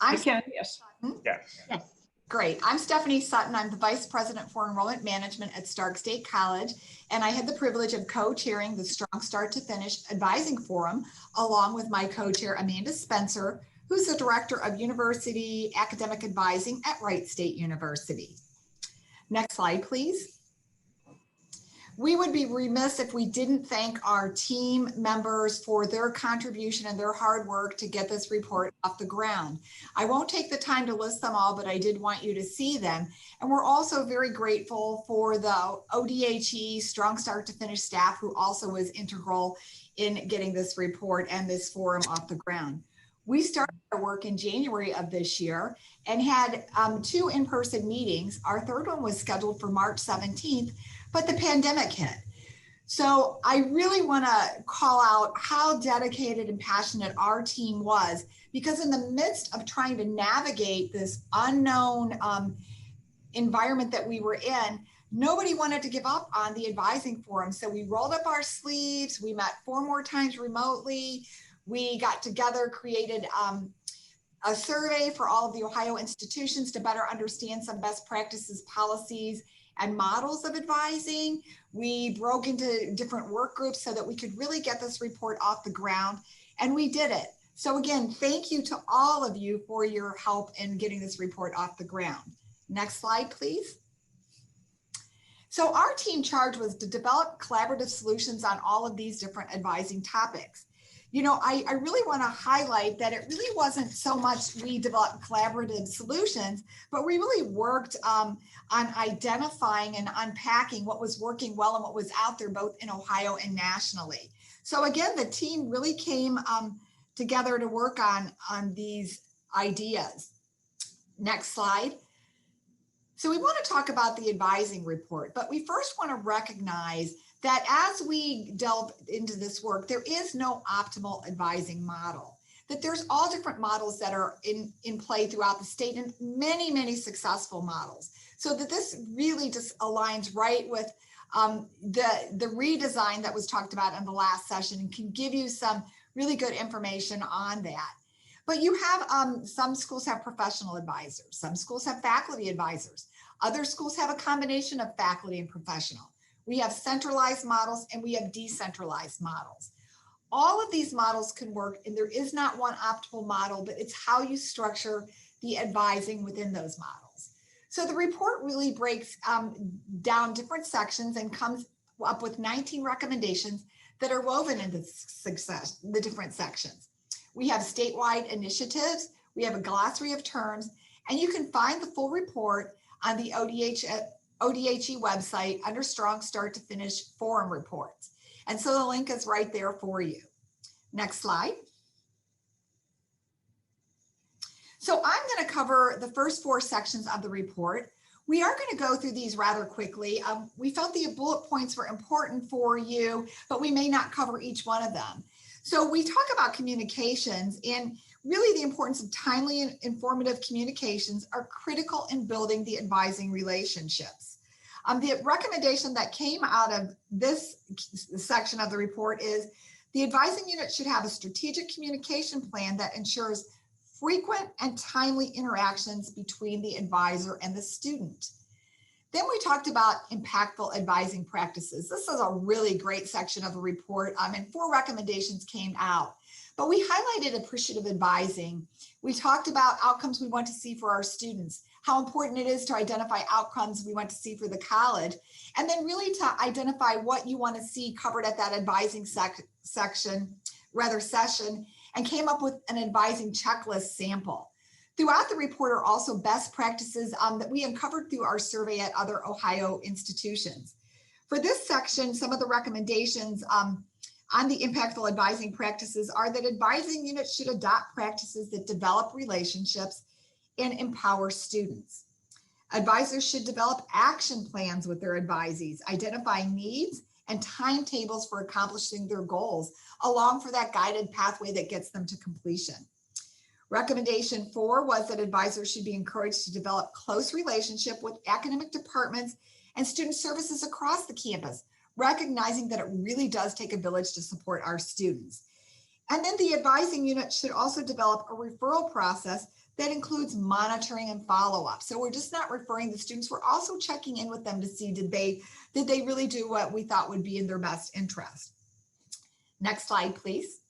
S2: I can, yes.
S4: Yes.
S3: Yes. Great. I'm Stephanie Sutton. I'm the Vice President for Enrollment Management at Stark State College, and I had the privilege of co-chairing the Strong Start to Finish Advising Forum, along with my co-chair, Amanda Spencer, who's the Director of University Academic Advising at Wright State University. Next slide, please. We would be remiss if we didn't thank our team members for their contribution and their hard work to get this report off the ground. I won't take the time to list them all, but I did want you to see them. And we're also very grateful for the ODHE Strong Start to Finish staff, who also was integral in getting this report and this forum off the ground. We started our work in January of this year and had 2 in-person meetings. Our third one was scheduled for March 17th, but the pandemic hit. So I really want to call out how dedicated and passionate our team was, because in the midst of trying to navigate this unknown environment that we were in, nobody wanted to give up on the advising forum. So we rolled up our sleeves. We met 4 more times remotely. We got together, created a survey for all of the Ohio institutions to better understand some best practices, policies, and models of advising. We broke into different work groups so that we could really get this report off the ground, and we did it. So again, thank you to all of you for your help in getting this report off the ground. Next slide, please. So our team charge was to develop collaborative solutions on all of these different advising topics. You know, I really want to highlight that it really wasn't so much we developed collaborative solutions, but we really worked on identifying and unpacking what was working well and what was out there both in Ohio and nationally. So again, the team really came together to work on these ideas. Next slide. So we want to talk about the advising report, but we first want to recognize that as we delve into this work, there is no optimal advising model, that there's all different models that are in play throughout the state, and many, many successful models. So that this really just aligns right with the redesign that was talked about in the last session, and can give you some really good information on that. But you have, some schools have professional advisors, some schools have faculty advisors, other schools have a combination of faculty and professional. We have centralized models and we have decentralized models. All of these models can work, and there is not one optimal model, but it's how you structure the advising within those models. So the report really breaks down different sections and comes up with 19 recommendations that are woven into the different sections. We have statewide initiatives, we have a glossary of terms, and you can find the full report on the ODHE website under Strong Start to Finish Forum Reports. And so the link is right there for you. Next slide. So I'm going to cover the first 4 sections of the report. We are going to go through these rather quickly. We felt the bullet points were important for you, but we may not cover each one of them. So we talk about communications, and really the importance of timely and informative communications are critical in building the advising relationships. The recommendation that came out of this section of the report is the advising unit should have a strategic communication plan that ensures frequent and timely interactions between the advisor and the student. Then we talked about impactful advising practices. This is a really great section of the report, and 4 recommendations came out. But we highlighted appreciative advising. We talked about outcomes we want to see for our students, how important it is to identify outcomes we want to see for the college, and then really to identify what you want to see covered at that advising session, and came up with an advising checklist sample. Throughout the report are also best practices that we uncovered through our survey at other Ohio institutions. For this section, some of the recommendations on the impactful advising practices are that advising units should adopt practices that develop relationships and empower students. Advisors should develop action plans with their advisees, identifying needs and timetables for accomplishing their goals, along for that guided pathway that gets them to completion. Recommendation 4 was that advisors should be encouraged to develop close relationship with academic departments and student services across the campus, recognizing that it really does take a village to support our students. And then the advising unit should also develop a referral process that includes monitoring and follow-up. So we're just not referring the students, we're also checking in with them to see did they really do what we thought would be in their best interest. Next slide, please.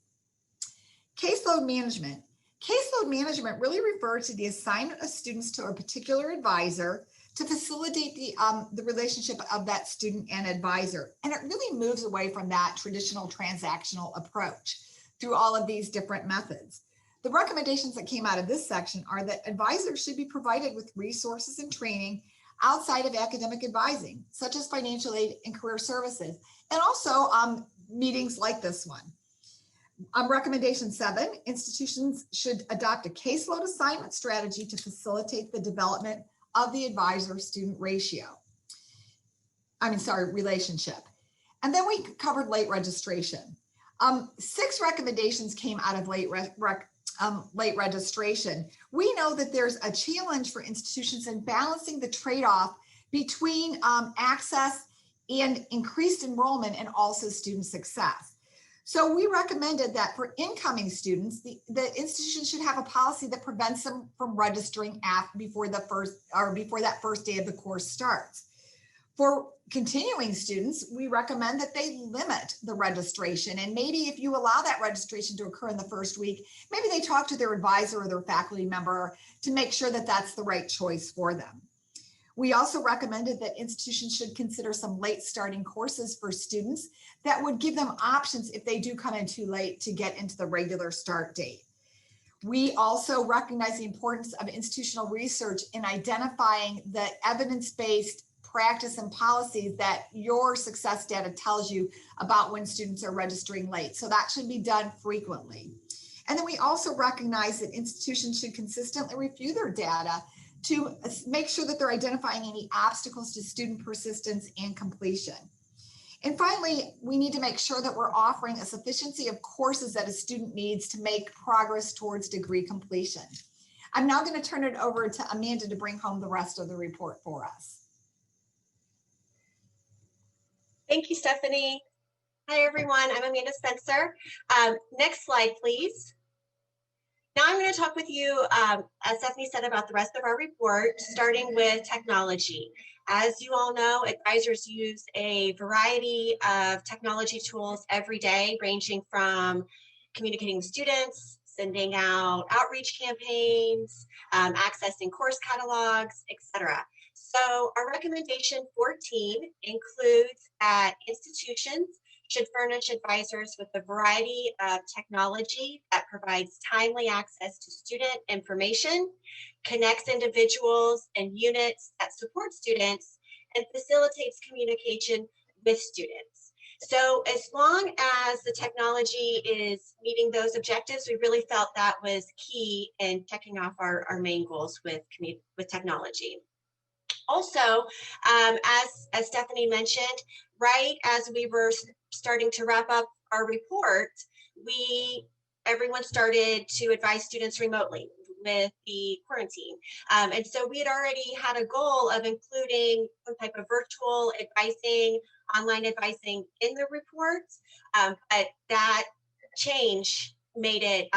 S3: Caseload management. Caseload management really refers to the assignment of students to a particular advisor to facilitate the relationship of that student and advisor. And it really moves away from that traditional transactional approach through all of these different methods. The recommendations that came out of this section are that advisors should be provided with resources and training outside of academic advising, such as financial aid and career services, and also meetings like this one. Recommendation 7, institutions should adopt a caseload assignment strategy to facilitate the development of the advisor-student relationship. And then we covered late registration. 6 recommendations came out of late registration. We know that there's a challenge for institutions in balancing the trade-off between access and increased enrollment and also student success. So we recommended that for incoming students, the institution should have a policy that prevents them from registering before that first day of the course starts. For continuing students, we recommend that they limit the registration, and maybe if you allow that registration to occur in the first week, maybe they talk to their advisor or their faculty member to make sure that that's the right choice for them. We also recommended that institutions should consider some late starting courses for students that would give them options if they do come in too late to get into the regular start date. We also recognize the importance of institutional research in identifying the evidence-based practice and policies that your success data tells you about when students are registering late. So that should be done frequently. And then we also recognize that institutions should consistently review their data to make sure that they're identifying any obstacles to student persistence and completion. And finally, we need to make sure that we're offering a sufficiency of courses that a student needs to make progress towards degree completion. I'm now going to turn it over to Amanda to bring home the rest of the report for us.
S4: Thank you, Stephanie. Hi, everyone. I'm Amanda Spencer. Next slide, please. Now I'm going to talk with you, as Stephanie said, about the rest of our report, starting with technology. As you all know, advisors use a variety of technology tools every day, ranging from communicating with students, sending out outreach campaigns, accessing course catalogs, etc. So our recommendation 14 includes that institutions should furnish advisors with a variety of technology that provides timely access to student information, connects individuals and units that support students, and facilitates communication with students. So as long as the technology is meeting those objectives, we really felt that was key in checking off our main goals with technology. Also, as Stephanie mentioned, right as we were starting to wrap up our report, everyone started to advise students remotely with the quarantine. And so we had already had a goal of including some type of virtual advising, online advising in the report, but that change made it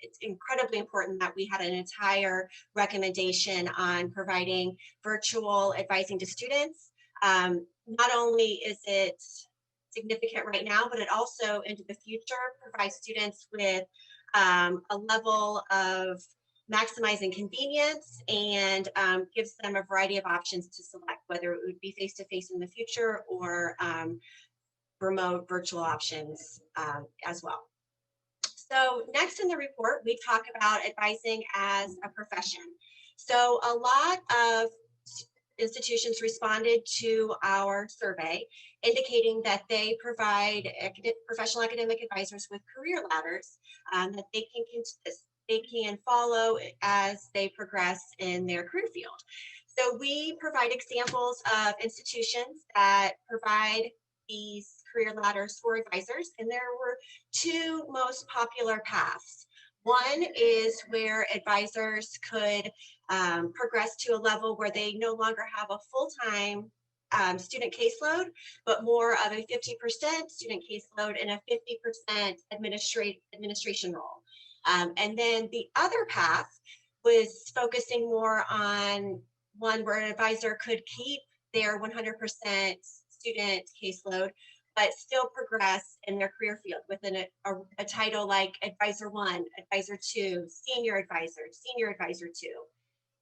S4: it's incredibly important that we had an entire recommendation on providing virtual advising to students. Not only is it significant right now, but it also into the future provides students with a level of maximizing convenience and gives them a variety of options to select, whether it would be face-to-face in the future or remote virtual options as well. So next in the report, we talk about advising as a profession. So a lot of institutions responded to our survey indicating that they provide professional academic advisors with career ladders that they can follow as they progress in their career field. So we provide examples of institutions that provide these career ladders for advisors, and there were 2 most popular paths. One is where advisors could progress to a level where they no longer have a full-time student caseload, but more of a 50% student caseload and a 50% administration role. And then the other path was focusing more on one where an advisor could keep their 100% student caseload, but still progress in their career field within a title like Advisor 1, Advisor 2, Senior Advisor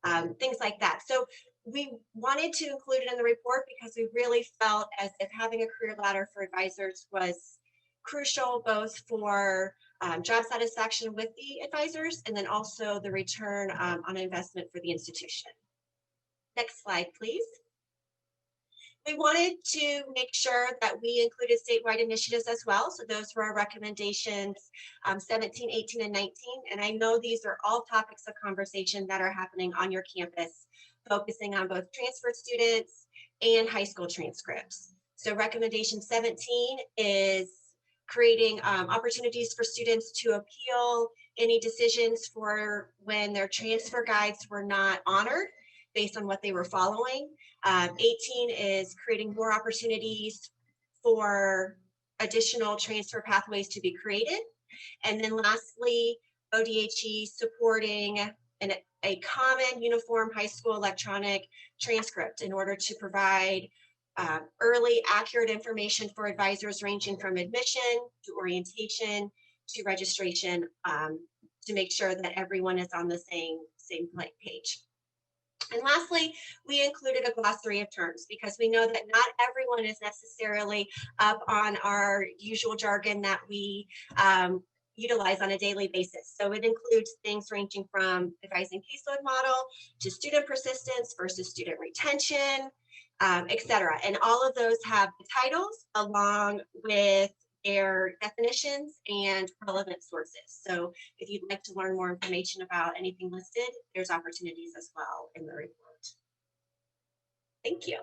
S4: 2, things like that. So we wanted to include it in the report because we really felt as if having a career ladder for advisors was crucial, both for job satisfaction with the advisors and then also the return on investment for the institution. Next slide, please. We wanted to make sure that we included statewide initiatives as well. So those were our recommendations 17, 18, and 19. And I know these are all topics of conversation that are happening on your campus, focusing on both transfer students and high school transcripts. So recommendation 17 is creating opportunities for students to appeal any decisions for when their transfer guides were not honored based on what they were following. 18 is creating more opportunities for additional transfer pathways to be created. And then lastly, ODHE supporting a common uniform high school electronic transcript in order to provide early accurate information for advisors ranging from admission to orientation to registration to make sure that everyone is on the same page. And lastly, we included a glossary of terms because we know that not everyone is necessarily up on our usual jargon that we utilize on a daily basis. So it includes things ranging from advising caseload model to student persistence versus student retention, etc. And all of those have the titles along with their definitions and relevant sources. So if you'd like to learn more information about anything listed, there's opportunities as well in the report. Thank you.